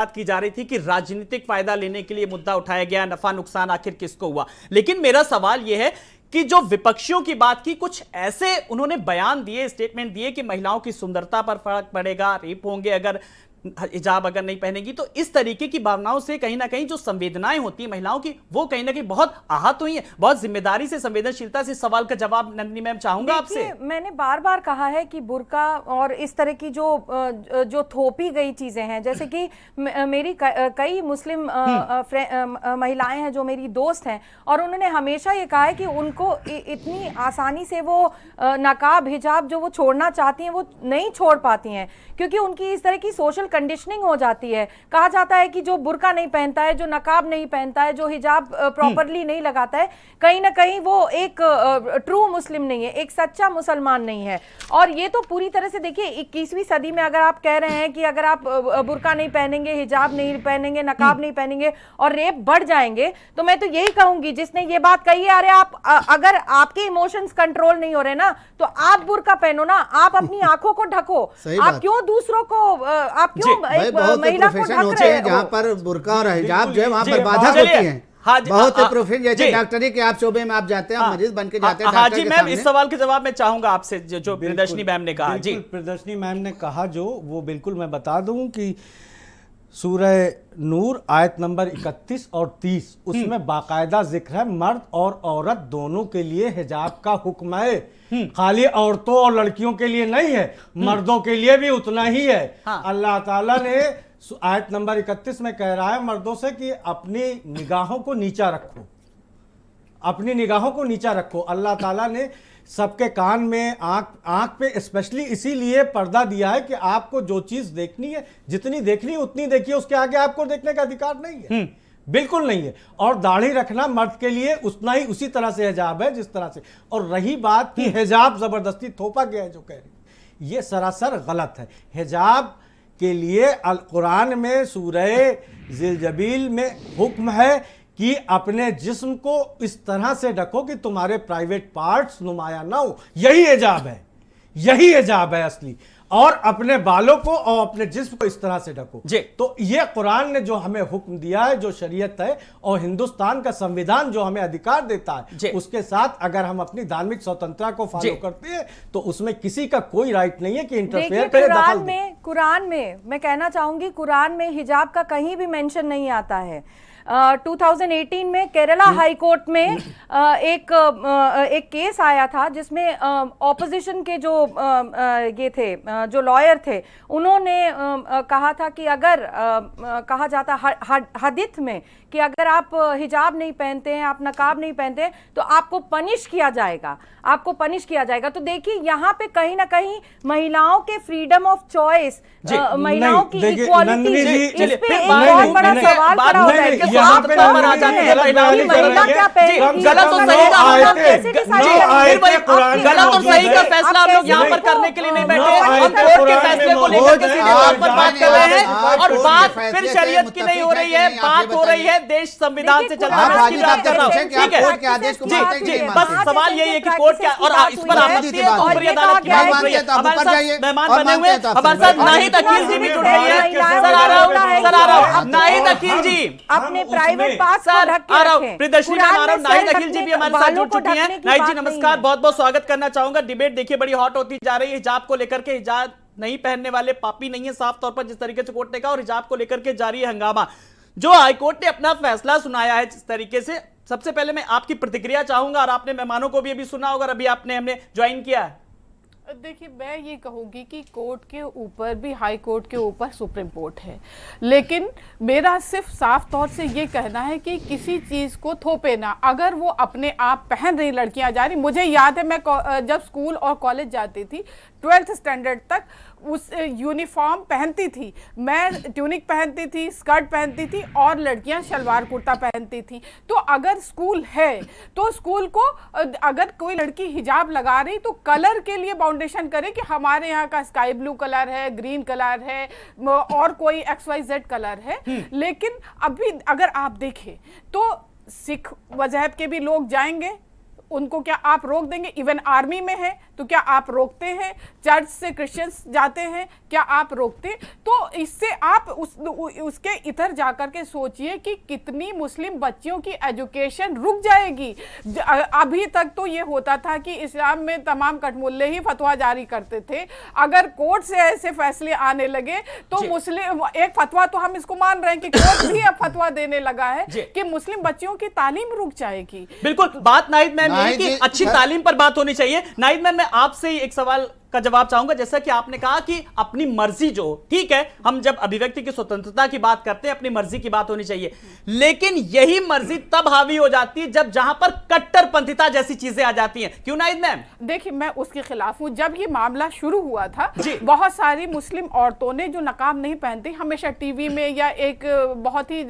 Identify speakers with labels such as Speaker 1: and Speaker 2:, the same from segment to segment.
Speaker 1: बात की जा रही थी कि राजनीतिक फायदा लेने के लिए मुद्दा उठाया गया, नफा नुकसान आखिर किसको हुआ। लेकिन मेरा सवाल यह है कि जो विपक्षियों की बात की, कुछ ऐसे उन्होंने बयान दिए, स्टेटमेंट दिए कि महिलाओं की सुंदरता पर फर्क पड़ेगा, रेप होंगे अगर हिजाब अगर नहीं पहनेगी। तो इस तरीके की भावनाओं से कहीं ना कहीं जो संवेदनाएं होती हैं महिलाओं की, वो कहीं ना कहीं बहुत आहत हुई हैं। बहुत जिम्मेदारी से, संवेदनशीलता से सवाल का जवाब नंदिनी मैम चाहूंगा आपसे।
Speaker 2: मैंने बार बार कहा है कि बुर्का और इस तरह की जो थोपी गई चीजें हैं, जैसे कि मेरी कई मुस्लिम महिलाएं हैं जो मेरी दोस्त हैं, और उन्होंने हमेशा ये कहा है कि उनको इतनी आसानी से वो नकाब हिजाब जो वो छोड़ना चाहती हैं वो नहीं छोड़ पाती हैं, क्योंकि उनकी इस तरह की सोशल कंडीशनिंग हो जाती है। कहा जाता है कि जो बुर्का नहीं पहनता है, जो नकाब नहीं पहनता है, जो हिजाब प्रॉपरली नहीं लगाता है, कहीं ना कहीं वो एक ट्रू मुस्लिम नहीं है, एक सच्चा मुसलमान नहीं है। और ये तो पूरी तरह से देखिए 21वीं सदी में अगर आप कह रहे हैं कि अगर आप बुर्का नहीं पहनेंगे, हिजाब नहीं पहनेंगे, नकाब नहीं पहनेंगे और रेप बढ़ जाएंगे, तो मैं तो यही कहूंगी जिसने ये बात कही है, अरे आप अगर आपके इमोशंस कंट्रोल नहीं हो रहे ना, तो आप बुर्का पहनो ना, आप अपनी आंखों को ढको। आप क्यों दूसरों को आप क्यों महिला को ढक रहे हैं?
Speaker 3: जहाँ पर बुर्का और हिजाब जो है वहाँ पर बाधा होती है। बहुत प्रोफेशन जैसे डॉक्टरी के आप शोबे में आप जाते हैं, मरीज बन के जाते हैं।
Speaker 1: हाँ जी मैम, इस सवाल के जवाब मैं चाहूंगा आपसे जो प्रियदर्शनी मैम ने कहा। जी
Speaker 4: प्रियदर्शनी मैम ने कहा जो वो बिल्कुल मैं बता दूं कि सूरह नूर आयत नंबर 31 और 30 उसमें बाकायदा जिक्र है मर्द और औरत दोनों के लिए हिजाब का हुक्म है। खाली औरतों और लड़कियों के लिए नहीं है, मर्दों के लिए भी उतना ही है। हाँ। अल्लाह ताला ने आयत नंबर 31 में कह रहा है मर्दों से कि अपनी निगाहों को नीचा रखो, अपनी निगाहों को नीचा रखो। अल्लाह ताला ने सबके कान में, आंख पे स्पेशली इसीलिए पर्दा दिया है कि आपको जो चीज देखनी है, जितनी देखनी है उतनी देखिए, उसके आगे आपको देखने का अधिकार नहीं है, बिल्कुल नहीं है। और दाढ़ी रखना मर्द के लिए उतना ही उसी तरह से हिजाब है जिस तरह से। और रही बात कि हिजाब जबरदस्ती थोपा गया है जो कह रही, ये सरासर गलत है। हिजाब के लिए अल कुरान में सूरह जिलजबील में हुक्म है कि अपने जिस्म को इस तरह से ढको कि तुम्हारे प्राइवेट पार्ट्स नुमाया ना हो। यही हिजाब है, यही हिजाब है असली। और अपने बालों को और अपने जिस्म को इस तरह से ढको। तो ये कुरान ने जो हमें हुक्म दिया है, जो शरीयत है, और हिंदुस्तान का संविधान जो हमें अधिकार देता है, उसके साथ अगर हम अपनी धार्मिक स्वतंत्रता को फॉलो करते हैं तो उसमें किसी का कोई राइट नहीं है कि इंटरफेयर करे, दखल दे।
Speaker 2: कुरान में मैं कहना चाहूंगी, कुरान में हिजाब का कहीं भी मेंशन नहीं आता है। 2018 में केरला हाई कोर्ट में एक केस आया था जिसमें ऑपोजिशन के जो ये थे, जो लॉयर थे, उन्होंने कहा था कि अगर कहा जाता हदीथ में कि अगर आप हिजाब नहीं पहनते हैं, आप नकाब नहीं पहनते हैं, तो आपको पनिश किया जाएगा, आपको पनिश किया जाएगा। तो देखिए यहाँ पे कहीं ना कहीं महिलाओं के फ्रीडम ऑफ चॉइस, महिलाओं की इक्वालिटी, इस पे एक बहुत बड़ा सवाल खड़ा हो जाएगा।
Speaker 1: गलत और सही का फैसला हम लोग यहाँ पर करने के लिए नहीं बैठे, हम कोर्ट के फैसले को लेकर के सीधे तौर पर बात कर रहे हैं। और बात फिर शरीयत की नहीं हो रही है, बात हो रही है देश संविधान से चलता है। ठीक है जी, बस सवाल यही है कि कोर्ट क्या, और इस पर आपत्ति है तो ऊपरी अदालत की बात हो रही है। हमारे साथ मेहमान बने हुए, हमारे साथ नाहिद अकील जी भी जुड़ रही है। सर आ रहा हूँ नाहिद अकील जी,
Speaker 2: अपने प्राइवेट पार्ट्स को ढक के रखें।
Speaker 1: प्रियदर्शनी मैम आ रहा हूं, नाहिद अकील जी भी हमारे साथ जुड़ चुकी हैं। नाहिद जी नमस्कार, बहुत बहुत स्वागत करना चाहूंगा। डिबेट देखिए बड़ी हॉट होती जा रही है हिजाब को लेकर के। हिजाब नहीं पहनने वाले पापी नहीं है, साफ तौर पर जिस तरीके से कोर्ट ने कहा, और हिजाब को लेकर के जारी है हंगामा। जो हाईकोर्ट ने अपना फैसला सुनाया है जिस तरीके से, सबसे पहले मैं आपकी प्रतिक्रिया चाहूंगा। और आपने मेहमानों को भी अभी सुना होगा, अभी हमने ज्वाइन किया है।
Speaker 5: देखिए मैं ये कहूँगी कि कोर्ट के ऊपर भी, हाई कोर्ट के ऊपर सुप्रीम कोर्ट है, लेकिन मेरा सिर्फ साफ तौर से ये कहना है कि किसी चीज़ को थोपे ना। अगर वो अपने आप पहन रही लड़कियां जा रही, मुझे याद है मैं जब स्कूल और कॉलेज जाती थी 12th स्टैंडर्ड तक उस यूनिफॉर्म पहनती थी, मैं ट्यूनिक पहनती थी, स्कर्ट पहनती थी, और लड़कियां शलवार कुर्ता पहनती थी। तो अगर स्कूल है तो स्कूल को, अगर कोई लड़की हिजाब लगा रही तो कलर के लिए बाउंडेशन करे कि हमारे यहाँ का स्काई ब्लू कलर है, ग्रीन कलर है, और कोई XYZ कलर है। लेकिन अभी अगर आप देखें तो सिख मजहब के भी लोग जाएंगे, उनको क्या आप रोक देंगे? इवन आर्मी में है तो क्या आप रोकते हैं? चर्च से क्रिश्चियंस जाते हैं, क्या आप रोकते? तो इससे आप उसके इधर जाकर के सोचिए कि कितनी मुस्लिम बच्चियों की एजुकेशन रुक जाएगी। अभी तक तो ये होता था कि इस्लाम में तमाम कठमुल्ले ही फतवा जारी करते थे, अगर कोर्ट से ऐसे फैसले आने लगे तो मुस्लिम, एक फतवा तो हम इसको मान रहे हैं कि कोर्ट भी अब फतवा देने लगा है कि मुस्लिम बच्चियों की तालीम रुक जाएगी।
Speaker 1: बिल्कुल, बात नाहिद मैम यही कि अच्छी तालीम पर बात होनी चाहिए। नाहिद मैम, मैं आपसे एक सवाल का जवाब चाहूंगा। जैसा कि आपने कहा कि अपनी मर्जी, जो ठीक है, हम जब अभिव्यक्ति की स्वतंत्रता की बात करते हैं, अपनी मर्जी की बात होनी चाहिए, लेकिन यही मर्जी तब हावी हो जाती है जब जहां पर कट्टरपंथिता जैसी चीजें आ जाती हैं। क्यों नाहिद मैम? देखिए,
Speaker 5: मैं उसके खिलाफ हूं। जब ये मामला शुरू हुआ था, बहुत सारी मुस्लिम औरतों ने जो नकाब नहीं पहनती, हमेशा टीवी में या एक बहुत ही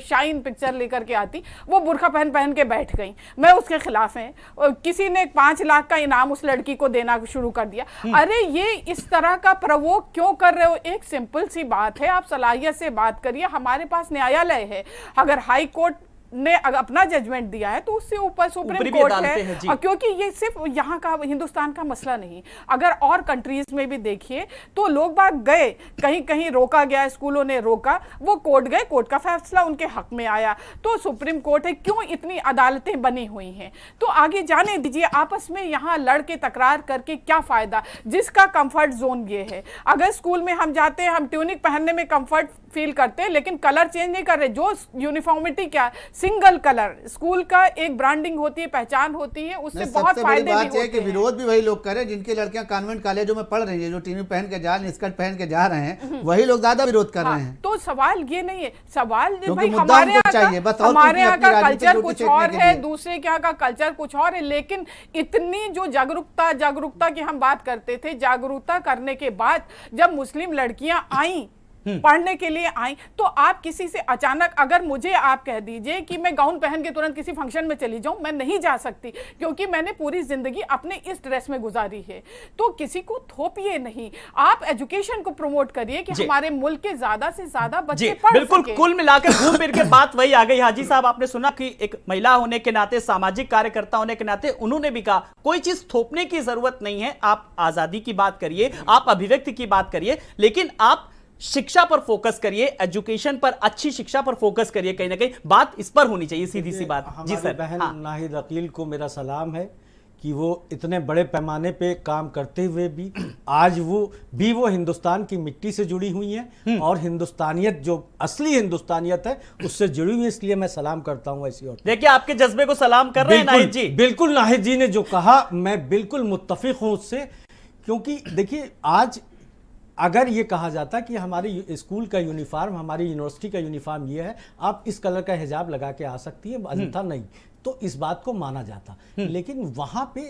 Speaker 5: शाइन पिक्चर लेकर के आती, वो बुर्का पहन के बैठ गई। मैं उसके खिलाफ है। किसी ने 5 लाख का इनाम उस लड़की को देना शुरू कर दिया। अरे ये इस तरह का प्रवोक क्यों कर रहे हो? एक सिंपल सी बात है, आप सलाहियत से बात करिए। हमारे पास न्यायालय है, अगर हाई कोर्ट ने अपना जजमेंट दिया है तो उससे ऊपर सुप्रीम कोर्ट है, क्योंकि ये सिर्फ यहाँ का, हिंदुस्तान का मसला नहीं। अगर और कंट्रीज में भी देखिए तो लोग बाग गए, कहीं कहीं रोका गया, स्कूलों ने रोका, वो कोर्ट गए, कोर्ट का फैसला उनके हक में आया, तो सुप्रीम कोर्ट है। क्यों इतनी अदालतें बनी हुई हैं? तो आगे जाने दीजिए, आपस में यहाँ लड़के तकरार करके क्या फायदा? जिसका कंफर्ट जोन ये है, अगर स्कूल में हम जाते हैं, हम ट्यूनिक पहनने में कंफर्ट फील करते हैं, लेकिन कलर चेंज नहीं कर रहे। जो यूनिफॉर्मिटी, क्या सिंगल कलर, स्कूल का एक ब्रांडिंग होती है, पहचान होती है, उससे बहुत फायदे भी होते हैं।
Speaker 3: कि विरोध भी वही लोग करें जिनकी लड़कियां कॉन्वेंट कॉलेजों में पढ़ रही है, जो टीवी पहन के जा रहे हैं, स्कर्ट पहन के जा रहे हैं, वही लोग ज्यादा विरोध कर रहे हैं।
Speaker 5: तो सवाल ये नहीं है, सवाल
Speaker 3: भाई हमारे
Speaker 5: यहाँ का कल्चर कुछ और है, दूसरे के यहाँ का कल्चर कुछ और है। लेकिन इतनी जो जागरूकता की हम बात करते थे, जागरूकता करने के बाद जब मुस्लिम लड़कियां आई, पढ़ने के लिए आई, तो आप किसी से अचानक, अगर मुझे आप कह दीजिए कि मैं गाउन पहन के तुरंत किसी फंक्शन में चली जाऊं, मैं नहीं जा सकती, क्योंकि मैंने पूरी जिंदगी अपने इस ड्रेस में गुजारी है। तो किसी को थोपिए नहीं, आप एजुकेशन को प्रमोट करिए कि हमारे मुल्क के ज्यादा से ज्यादा बच्चे पढ़
Speaker 1: बिल्कुल सके। कुल मिलाकर घूम फिर के बात वही आ गई। हाजी साहब, आपने सुना कि एक महिला होने के नाते, सामाजिक कार्यकर्ता होने के नाते, उन्होंने भी कहा कोई चीज थोपने की जरूरत नहीं है, आप आजादी की बात करिए, आप अभिव्यक्ति की बात करिए, लेकिन आप शिक्षा पर फोकस करिए, एजुकेशन पर, अच्छी शिक्षा पर फोकस करिए। कहीं ना कहीं बात इस पर होनी चाहिए, सीधी सी बात। जी सर।
Speaker 4: बहन नाहिद अकील को मेरा सलाम है कि वो इतने बड़े पैमाने पे काम करते हुए भी आज वो हिंदुस्तान की मिट्टी से जुड़ी हुई हैं और हिंदुस्तानियत, जो असली हिंदुस्तानियत है, उससे जुड़ी हुई, इसलिए मैं सलाम करता हूं ऐसी। और
Speaker 1: देखिए, आपके जज्बे को सलाम कर रहे हैं नाहिद जी।
Speaker 4: बिल्कुल, नाहिद जी ने जो कहा मैं बिल्कुल मुत्तफिक हूं उससे, क्योंकि देखिए, आज अगर ये कहा जाता कि हमारी स्कूल का यूनिफॉर्म, हमारी यूनिवर्सिटी का यूनिफॉर्म ये है, आप इस कलर का हिजाब लगा के आ सकती है, अन्यथा नहीं, तो इस बात को माना जाता। लेकिन वहां पे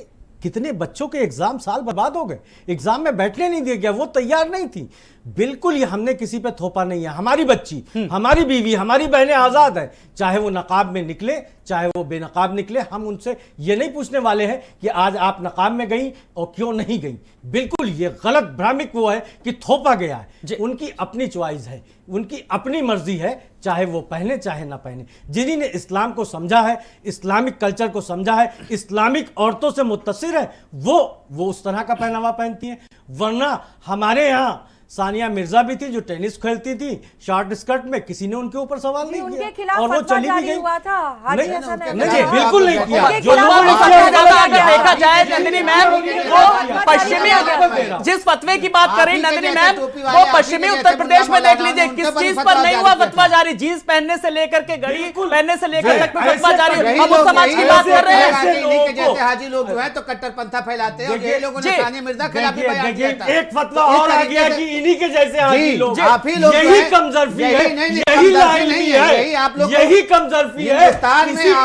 Speaker 4: कितने बच्चों के एग्जाम साल बर्बाद हो गए, एग्जाम में बैठने नहीं दिया गया, वो तैयार नहीं थी। बिल्कुल ये हमने किसी पे थोपा नहीं है। हमारी बच्ची, हमारी बीवी, हमारी बहनें आजाद है, चाहे वो नकाब में निकले, चाहे वो बेनकाब निकले। हम उनसे ये नहीं पूछने वाले हैं कि आज आप नकाब में गई और क्यों नहीं गई। बिल्कुल ये गलत भ्रामिक वो है कि थोपा गया है। उनकी अपनी चॉइस है, उनकी अपनी मर्जी है, चाहे वो पहने चाहे ना पहने। जिन्हीं ने इस्लाम को समझा है, इस्लामिक कल्चर को समझा है, इस्लामिक औरतों से मुत्तसिर है, वो उस तरह का पहनावा पहनती हैं। वरना हमारे यहाँ सानिया मिर्जा भी थी जो टेनिस खेलती थी शॉर्ट स्कर्ट में, किसी ने उनके ऊपर सवाल नहीं
Speaker 2: उनके
Speaker 4: किया
Speaker 2: खिलाफ
Speaker 4: और वो चली भी गई।
Speaker 2: हुआ था।
Speaker 4: नहीं, बिल्कुल नहीं किया। जो लोगों ने
Speaker 1: देखा जाए, नंदिनी मैम वो पश्चिमी, जिस फतवे की बात कर रही नंदिनी मैम, वो पश्चिमी उत्तर प्रदेश में देख लीजिए किस चीज पर नहीं हुआ फतवा जारी। जींस पहनने से लेकर के घड़ी पहनने से लेकर तक में फतवा जारी। हम उस समाज की बात कर रहे हैं।
Speaker 3: जैसे हाजी लोग जो है तो कट्टरपंथा फैलाते हैं, ये लोगों ने सानिया मिर्जा के खिलाफ भी बयान दिया था।
Speaker 4: एक फतवा और आ गया कि इन्हीं के जैसे हाजी लोग,
Speaker 3: यही
Speaker 4: कमजोरफी है, यही लाइनली है, यही कमजोरफी है।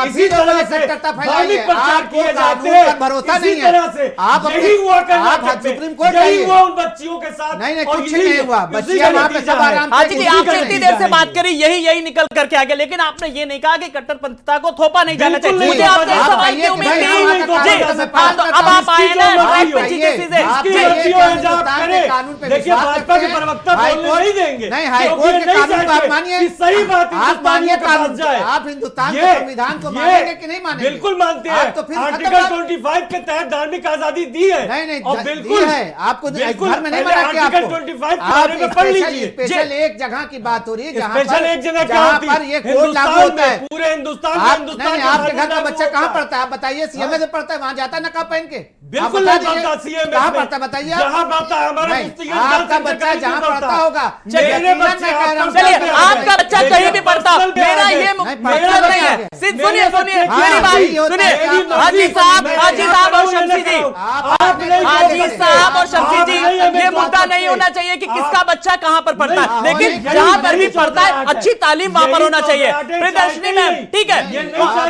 Speaker 4: इसी तरह से धार्मिक प्रचार किए जाते हैं,
Speaker 3: भरोसा
Speaker 4: इसी
Speaker 3: नहीं है।
Speaker 4: तरह से यही हुआ करना चाहते, यही हुआ उन बच्चियों के साथ।
Speaker 3: नहीं, कुछ नहीं हुआ, बच्चियां वहां पे सब आराम
Speaker 1: आज की आपने इतनी देर से बात करी, यही निकल करके आ गया, लेकिन आपने ये नहीं कहा कि कट्टरपंथिता को थोपा नहीं जाना चाहिए। मुझे आपसे सवाल की उम्मीद नहीं। अब आप आए ना,
Speaker 4: देखिए, बात भाजपा के प्रवक्ता बोलने नहीं देंगे।
Speaker 3: नहीं, हाईकोर्ट के कानून को आप मानिए,
Speaker 4: सही बात
Speaker 3: आप मानिए कानून,
Speaker 4: जाए।
Speaker 3: आप हिंदुस्तान के संविधान को मानेंगे कि नहीं मानेंगे?
Speaker 4: बिल्कुल मानते हैं।
Speaker 3: तो फिर
Speaker 4: आर्टिकल 25 के तहत धार्मिक आजादी दी है।
Speaker 3: नहीं,
Speaker 4: और बिल्कुल
Speaker 3: है आपको,
Speaker 4: बिल्कुल
Speaker 3: घर में नहीं मना कि
Speaker 4: आर्टिकल
Speaker 3: आपको
Speaker 4: 25 के
Speaker 3: आप
Speaker 4: बारे में पढ़ लीजिए।
Speaker 3: स्पेशल एक जगह की बात हो रही है,
Speaker 4: स्पेशल एक जगह क्या
Speaker 3: जहाँ
Speaker 4: होती
Speaker 3: पर ये कोड लागू होता है।
Speaker 4: पूरे हिंदुस्तान
Speaker 3: आप
Speaker 4: में
Speaker 3: नहीं, आपके घर का बच्चा कहाँ पढ़ता है? आप बताइए, सीएमए से पढ़ता है, वहां जाता है नकाब पहन के?
Speaker 4: बिल्कुल नहीं पढ़ता सीएमए
Speaker 3: कहाँ पढ़ता है बताइए?
Speaker 4: जहाँ पढ़ता है हमारा
Speaker 3: आपका बच्चा जहाँ पढ़ता होगा,
Speaker 1: चलिए आपका बच्चा कहीं भी पढ़ता, मेरा ये मतलब नहीं है। सुनिए सुनिए मेरी बात सुनिए। हाजी साहब और शमसी जी, हाजी साहब और शमसी जी, ये मुद्दा नहीं होना चाहिए कि किसका बच्चा कहाँ पर पढ़ता है, लेकिन जहाँ पर भी पढ़ता है अच्छी तालीम वहां पर होना चाहिए। प्रियदर्शनी मैम, ठीक है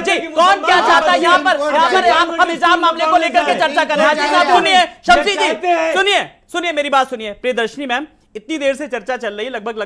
Speaker 1: जी, कौन क्या चाहता है यहाँ पर हम हिजाब मामले को लेकर के चर्चा कर रहे हैं। हाजी साहब सुनिए, शमसी जी सुनिए मेरी बात सुनिए। प्रियदर्शनी मैम, इतनी देर से चर्चा चल रही है, लगभग